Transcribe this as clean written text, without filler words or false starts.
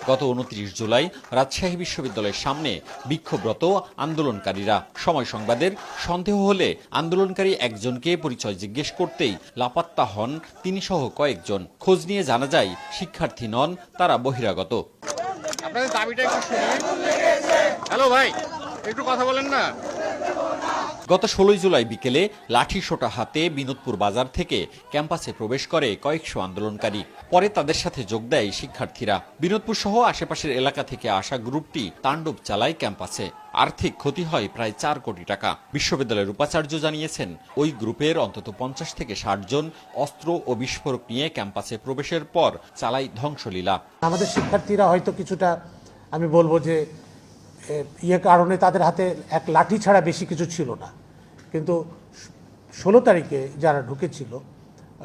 গত ২৯ জুলাই রাজশাহী বিশ্ববিদ্যালয়ের সামনে বিক্ষোভরত আন্দোলনকারীরা। সময় সংবাদের সন্দেহ হলে আন্দোলনকারী একজনকে পরিচয় জিজ্ঞেস করতেই লাপাত্তা হন তিনি সহ কয়েকজন। খোঁজ নিয়ে জানা যায় শিক্ষার্থী নন, তারা বহিরাগত। আপনাদের দাবিটা একটু শুনি। হ্যালো ভাই, একটু কথা বলেন না। গত ১৬ জুলাই বিকেলে লাঠিসোঁটা হাতে বিনোদপুর বাজার থেকে ক্যাম্পাসে প্রবেশ করে কয়েকশো আন্দোলনকারী। পরে তাদের সাথে যোগ দেয় শিক্ষার্থীরা। বিনোদপুর সহ আশেপাশের এলাকা থেকে আসা গ্রুপটি তাণ্ডব চালায় ক্যাম্পাসে। আর্থিক ক্ষতি হয় প্রায় ৪ কোটি টাকা। বিশ্ববিদ্যালয়ের উপাচার্য জানিয়েছেন, ওই গ্রুপের অন্তত ৫০ থেকে ৬০ জন অস্ত্র ও বিস্ফোরক নিয়ে ক্যাম্পাসে প্রবেশের পর চালায় ধ্বংসলীলা। আমাদের শিক্ষার্থীরা হয়তো কিছুটা, আমি বলবো যে কারণে তাদের হাতে এক লাঠি ছাড়া বেশি কিছু ছিল না, কিন্তু ১৬ তারিখে যারা ঢুকেছিল